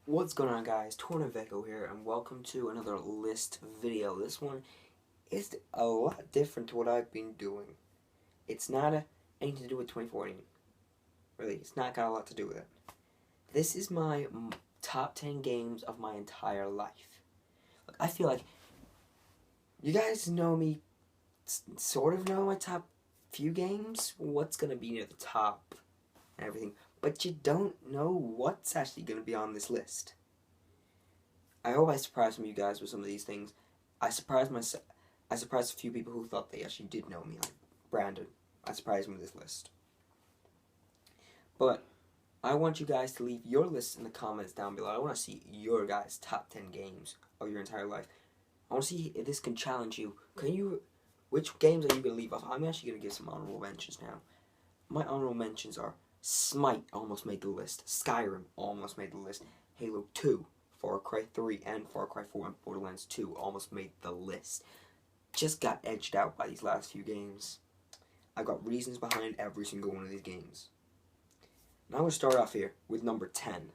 What's going on, guys? Tornaveco here, and welcome to another list video. This one is a lot different to what I've been doing. It's not anything to do with 2014. Really, it's not got a lot to do with it. This is my top 10 games of my entire life. Look, I feel like you guys know me, sort of know my top few games, what's going to be near the top and everything, but you don't know what's actually going to be on this list. I hope I surprised some of you guys with some of these things. I surprised myself. I surprised a few people who thought they actually did know me, like Brandon. I surprised him with this list. But I want you guys to leave your lists in the comments down below. I want to see your guys' top 10 games of your entire life. I want to see if this can challenge you. Which games are you going to leave off? I'm actually going to give some honorable mentions now. My honorable mentions are Smite almost made the list. Skyrim almost made the list. Halo 2. Far Cry 3 and Far Cry 4 and Borderlands 2 almost made the list. Just got edged out by these last few games. I've got reasons behind every single one of these games. Now I'm going to start off here with number 10.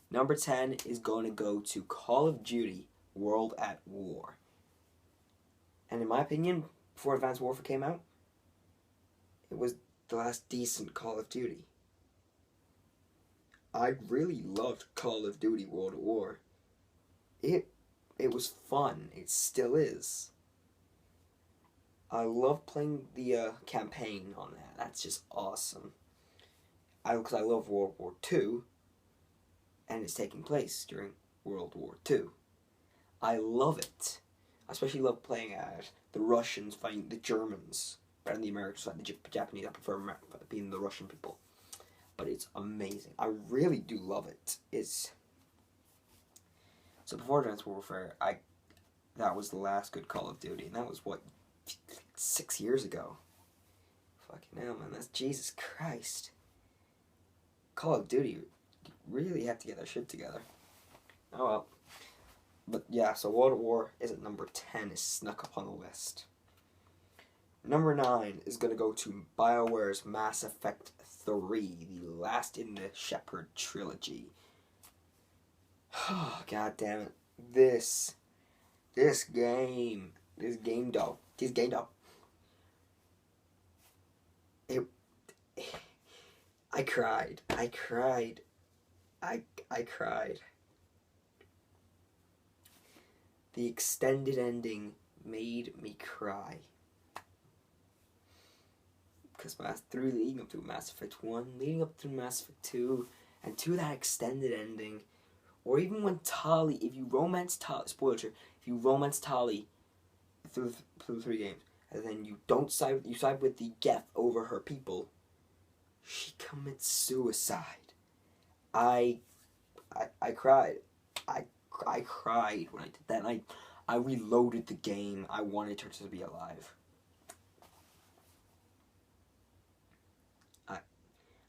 Number 10 is going to go to Call of Duty World at War. And in my opinion, before Advanced Warfare came out, it was the last decent Call of Duty. I really loved Call of Duty World at War. It was fun. It still is. I love playing the campaign on that. That's just awesome. Because I love World War II, and it's taking place during World War II. I love it. I especially love playing at the Russians fighting the Germans, rather than the Americans fighting the Japanese. I prefer being the Russian people. But it's amazing. I really do love it. So before Advanced Warfare, that was the last good Call of Duty, and that was, what, 6 years ago? Fucking hell, man, that's Jesus Christ. Call of Duty really have to get their shit together. Oh well. But yeah, so World at War is at number 10, is snuck up on the list. Number 9 is going to go to BioWare's Mass Effect 3, the last in the Shepard trilogy. Oh, god damn it. This game though. I cried. I cried. The extended ending made me cry. Because through leading up to Mass Effect 1, leading up to Mass Effect 2, and to that extended ending, or even when Tali, if you romance Tali, spoiler, if you romance Tali through the 3 games, and then you side with the Geth over her people, she commits suicide. I cried. I cried when I did that. And I reloaded the game. I wanted her to be alive.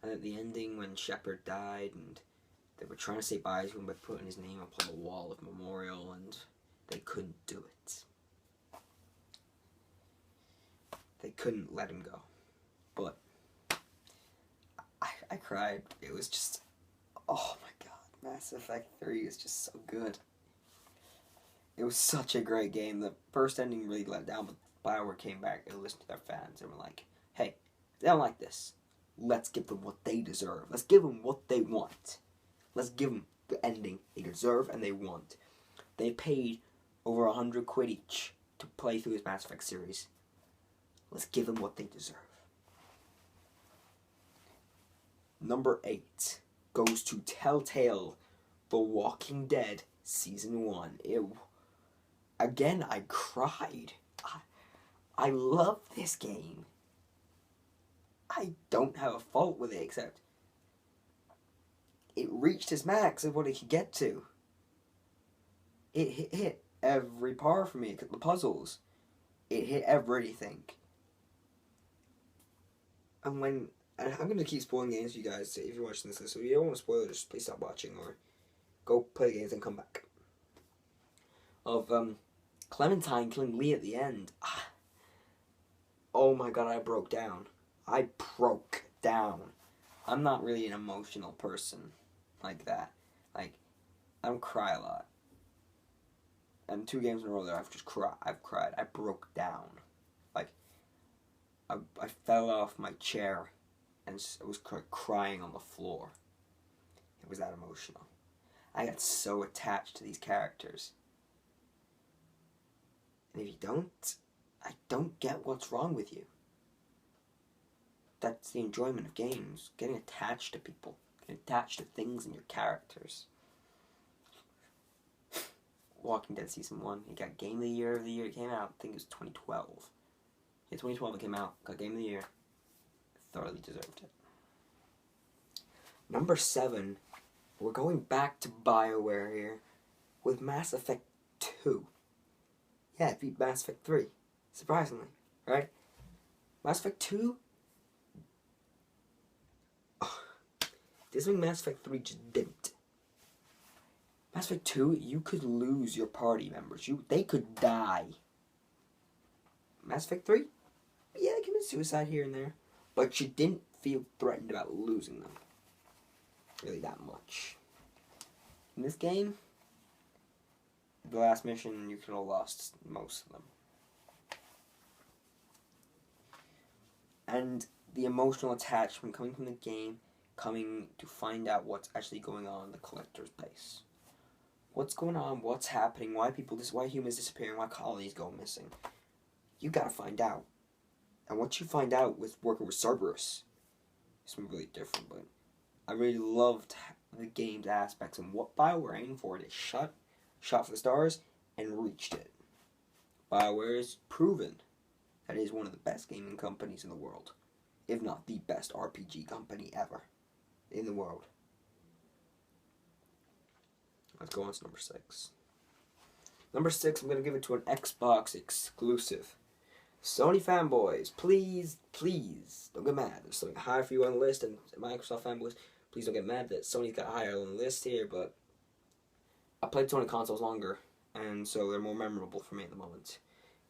And at the ending, when Shepard died, and they were trying to say bye to him by putting his name up on the wall of memorial, and they couldn't do it. They couldn't let him go. But I cried. It was just, oh my god, Mass Effect 3 is just so good. It was such a great game. The first ending really let down, but BioWare came back and listened to their fans and were like, hey, they don't like this. Let's give them what they deserve. Let's give them what they want. Let's give them the ending they deserve and they want. They paid over £100 each to play through this Mass Effect series. Let's give them what they deserve. Number 8 goes to Telltale, The Walking Dead Season 1. Again, I cried. I love this game. I don't have a fault with it, except it reached its max of what it could get to. It hit every part for me. The puzzles, it hit everything. And I'm going to keep spoiling games for you guys, so if you're watching this, so if you don't want to spoil it, just please stop watching, or go play the games and come back. Of Clementine killing Lee at the end. Oh my god, I broke down. I'm not really an emotional person like that. Like, I don't cry a lot. And 2 games in a row there, I've cried. I broke down. Like, I fell off my chair and I was crying on the floor. It was that emotional. I got so attached to these characters. And if you don't, I don't get what's wrong with you. That's the enjoyment of games. Getting attached to people. Getting attached to things and your characters. Walking Dead Season 1. It got Game of the Year it came out. I think it was 2012. Yeah, 2012 it came out. Got Game of the Year. Thoroughly deserved it. Number 7. We're going back to BioWare here. With Mass Effect 2. Yeah, it beat Mass Effect 3. Surprisingly. Right? Mass Effect 2... This thing Mass Effect 3 just didn't. Mass Effect 2, you could lose your party members. They could die. Mass Effect 3, yeah, they commit suicide here and there. But you didn't feel threatened about losing them. Really that much. In this game, the last mission, you could have lost most of them. And the emotional attachment coming from the game, coming to find out what's actually going on in the collector's base. What's going on, what's happening, why humans disappearing, why colonies go missing. You gotta find out. And what you find out with working with Cerberus is something really different, but I really loved the game's aspects and what BioWare aimed for. They shot for the stars and reached it. BioWare is proven that it is one of the best gaming companies in the world, if not the best RPG company ever in the world. Let's go on to number 6. Number 6, I'm going to give it to an Xbox exclusive. Sony fanboys, please, don't get mad. There's something higher for you on the list, and Microsoft fanboys, please don't get mad that Sony's got higher on the list here, but I played Sony consoles longer, and so they're more memorable for me at the moment.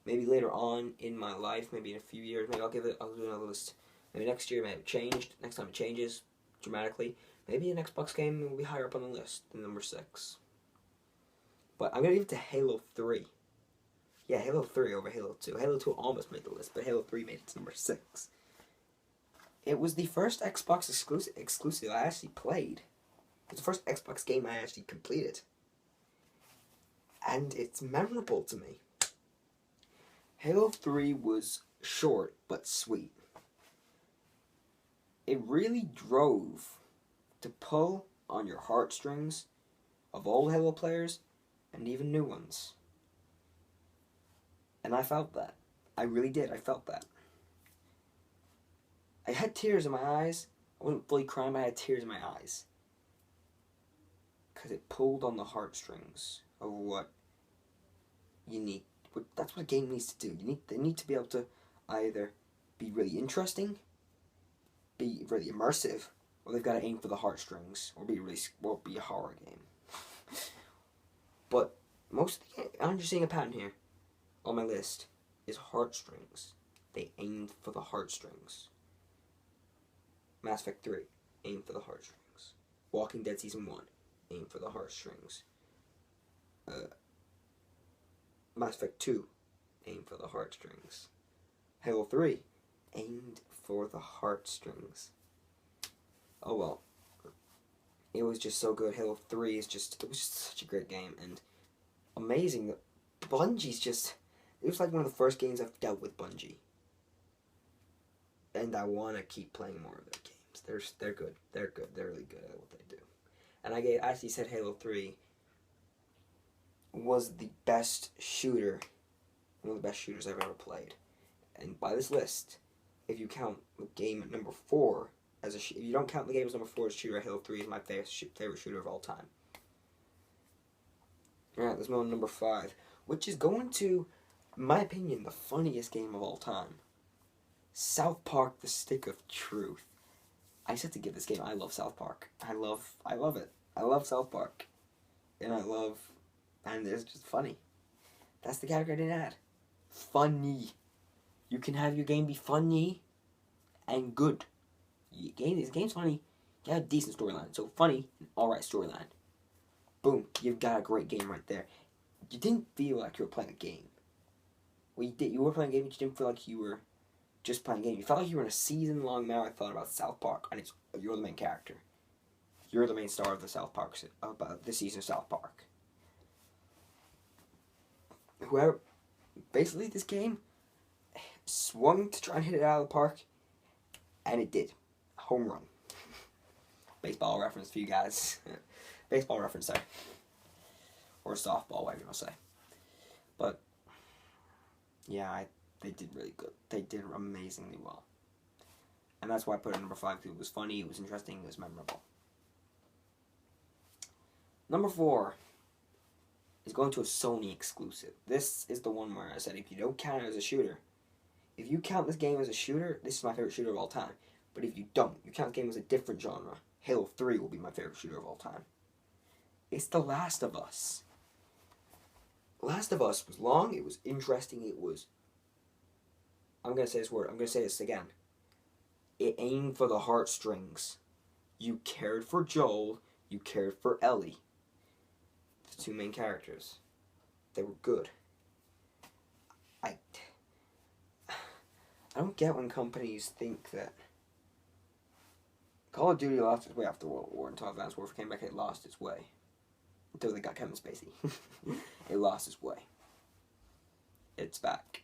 Maybe later on in my life, maybe in a few years, maybe I'll do another list. Maybe next year, maybe it changed. Next time it changes dramatically. Maybe an Xbox game will be higher up on the list than number 6. But I'm going to give it to Halo 3. Yeah, Halo 3 over Halo 2. Halo 2 almost made the list, but Halo 3 made it to number 6. It was the first Xbox exclusive I actually played. It was the first Xbox game I actually completed. And it's memorable to me. Halo 3 was short but sweet. It really drove to pull on your heartstrings of old Halo players and even new ones. And I felt that. I really did. I felt that. I had tears in my eyes. I wasn't fully crying, but I had tears in my eyes. Because it pulled on the heartstrings of what you need. That's what a game needs to do. They need to be able to either be really interesting, be really immersive, or they've got to aim for the heartstrings, or be a horror game. But most of the game, I'm just seeing a pattern here on my list, is heartstrings. They aimed for the heartstrings. Mass Effect 3, aimed for the heartstrings. Walking Dead Season 1, aimed for the heartstrings. Mass Effect 2, aimed for the heartstrings. Halo 3, aimed for the heartstrings. Oh well. It was just so good. Halo 3 it was just such a great game, and amazing that Bungie's it was like one of the first games I've dealt with Bungie. And I want to keep playing more of their games. They're good. They're good. They're really good at what they do. And I actually said Halo 3 was the best shooter, one of the best shooters I've ever played. And by this list, if you count the game at number 4 if you don't count the game as number 4 as a shooter, Halo 3 is my favorite shooter of all time. Alright, let's move on to number 5, which is going to, in my opinion, the funniest game of all time. South Park: The Stick of Truth. I just have to give this game. I love South Park. I love it. I love South Park. And it's just funny. That's the category I didn't add. Funny. You can have your game be funny and good. This game's funny. You have a decent storyline. So funny, alright storyline. boom, you've got a great game right there. You didn't feel like you were playing a game. Well, you did. You were playing a game, but you didn't feel like you were just playing a game. You felt like you were in a season-long marathon about South Park, and you're the main character. You're the main star of the South Park, about this season of South Park. Whoever, basically, this game swung to try and hit it out of the park, and it did. Home run. Baseball reference for you guys. Baseball reference, sorry. Or softball, whatever you want to say. But, yeah, they did really good. They did amazingly well. And that's why I put it at number 5, because it was funny, it was interesting, it was memorable. Number 4 is going to a Sony exclusive. This is the one where I said if you don't count it as a shooter, if you count this game as a shooter, this is my favorite shooter of all time. But if you don't, you count the game as a different genre, Halo 3 will be my favorite shooter of all time. It's The Last of Us. Last of Us was long, it was interesting, it was... I'm going to say this word, I'm going to say this again. It aimed for the heartstrings. You cared for Joel, you cared for Ellie. The two main characters. They were good. I don't get when companies think that Call of Duty lost its way after World War until Advanced Warfare came back. It lost its way until they got Kevin Spacey. It lost its way. It's back.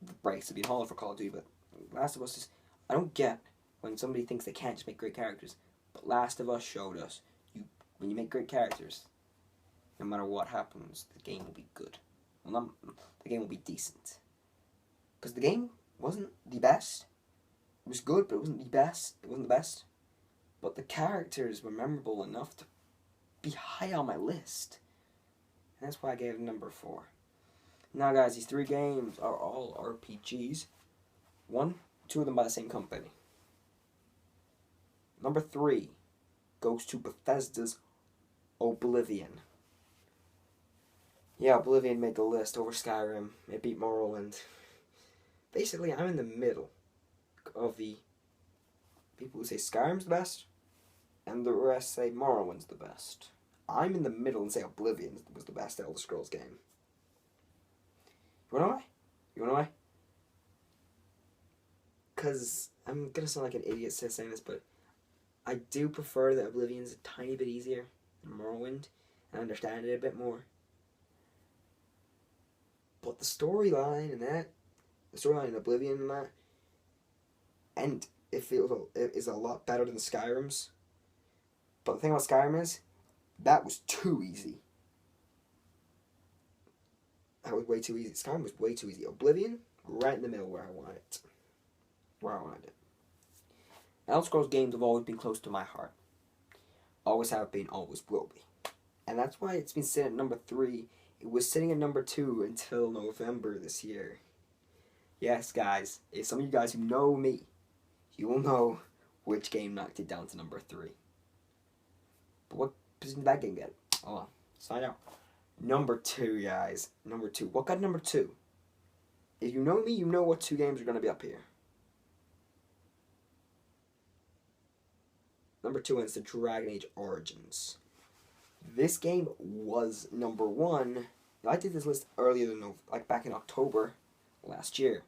The brakes have been hollow for Call of Duty, but Last of Us is... I don't get when somebody thinks they can't just make great characters, but Last of Us showed us when you make great characters, no matter what happens, the game will be good. Well, the game will be decent. Because the game wasn't the best. It was good, but it wasn't the best. It wasn't the best. But the characters were memorable enough to be high on my list. And that's why I gave it number 4. Now, guys, these 3 games are all RPGs. 2 of them by the same company. Number 3 goes to Bethesda's Oblivion. Yeah, Oblivion made the list over Skyrim. It beat Morrowind. Basically, I'm in the middle of the people who say Skyrim's the best, and the rest say Morrowind's the best. I'm in the middle and say Oblivion was the best Elder Scrolls game. You wanna know why? You wanna know why? Because I'm gonna sound like an idiot saying this, but I do prefer that Oblivion's a tiny bit easier than Morrowind, and I understand it a bit more. But the storyline in Oblivion and that, and it is a lot better than Skyrim's. But the thing about Skyrim is, that was too easy. That was way too easy. Skyrim was way too easy. Oblivion, right in the middle where I want it. Where I wanted it. Elder Scrolls games have always been close to my heart. Always have been, always will be. And that's why it's been sitting at number 3. It was sitting at number 2 until November this year. Yes, guys, if some of you guys who know me, you will know which game knocked it down to number 3. But what position did that game get? Hold on, let's find out. Number 2, guys. Number 2. What got number 2? If you know me, you know what 2 games are going to be up here. Number 2 is the Dragon Age Origins. This game was number 1. I did this list earlier than, back in October last year.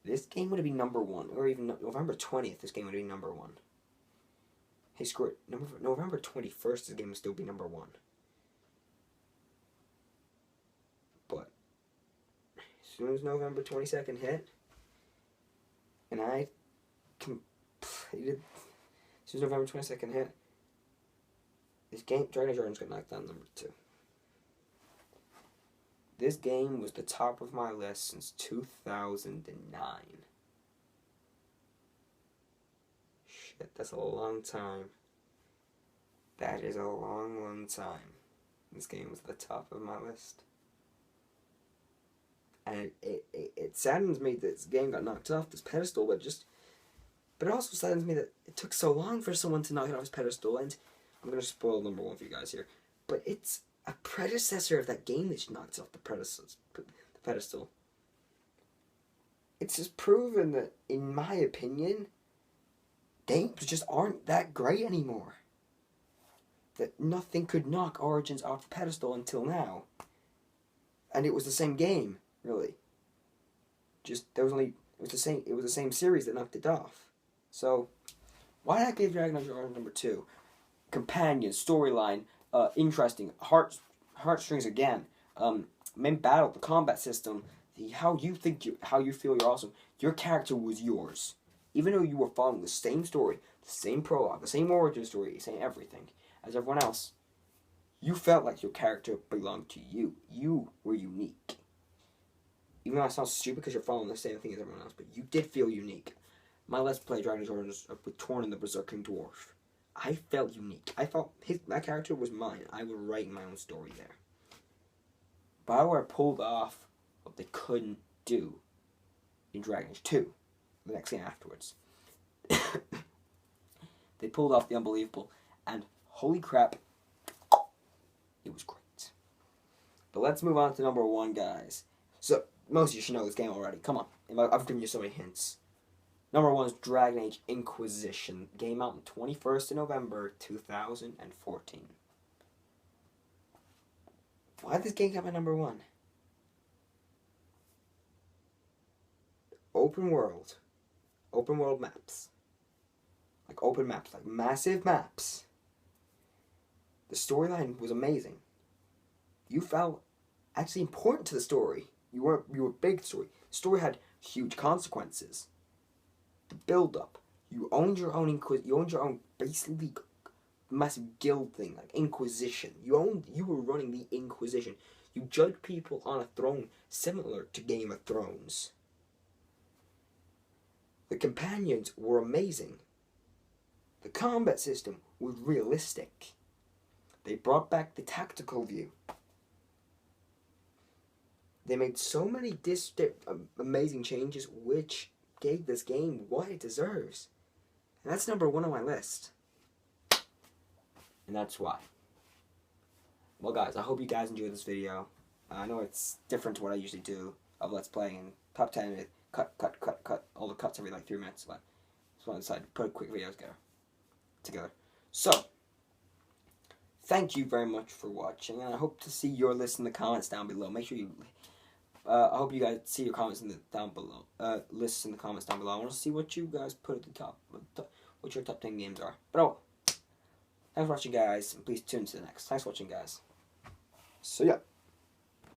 This game would have been number 1, or even November 20th, this game would have been number 1. Hey, screw it. November 21st, this game would still be number 1. But, as soon as November 22nd hit, and I completed, as soon as November 22nd hit, this game, Dragon Age Origins, got knocked down number 2. This game was the top of my list since 2009. Shit, that's a long time. That is a long, long time. This game was the top of my list. And it saddens me that this game got knocked off this pedestal, but it also saddens me that it took so long for someone to knock it off his pedestal, and I'm going to spoil number 1 for you guys here. But it's a predecessor of that game that knocks off the pedestal. It's just proven that, in my opinion, games just aren't that great anymore. that nothing could knock Origins off the pedestal until now. And it was the same game, really. Just there was only it was the same series that knocked it off. So why did I give Dragon Age Origins number 2? Companion, storyline, interesting, heartstrings again. Main battle, the combat system, how you feel you're awesome. Your character was yours. Even though you were following the same story, the same prologue, the same origin story, the same everything as everyone else, you felt like your character belonged to you. You were unique. Even though I sound stupid because you're following the same thing as everyone else, but you did feel unique. My Let's Play Dragon Age Origins with Torn the Berserking Dwarf. I felt unique. I felt my character was mine. I was writing my own story there. BioWare pulled off what they couldn't do in Dragon Age 2, the next game afterwards. They pulled off the unbelievable, and holy crap, it was great. But let's move on to number 1, guys. So, most of you should know this game already. Come on. I've given you so many hints. Number 1 is Dragon Age Inquisition. Came out on 21st of November, 2014. Why did this game come at number 1? Open world maps. Like open maps, like massive maps. The storyline was amazing. You felt actually important to the story. You were big story. The story had huge consequences. The build up. You owned your own basically massive guild thing, like Inquisition. You were running the Inquisition. You judged people on a throne similar to Game of Thrones. The companions were amazing. The combat system was realistic. They brought back the tactical view. They made so many amazing changes, which gave this game what it deserves. And that's number 1 on my list. And that's why. Well, guys, I hope you guys enjoyed this video. I know it's different to what I usually do of Let's Playing and top 10 with cut, all the cuts every like 3 minutes. But so I decided to put a quick video together. So, thank you very much for watching, and I hope to see your list in the comments down below. Make sure you... I hope you guys see your comments down below. Lists in the comments down below. I want to see what you guys put at the top. What your top 10 games are. But oh, thanks for watching, guys. And please tune in to the next. Thanks for watching, guys. So yeah.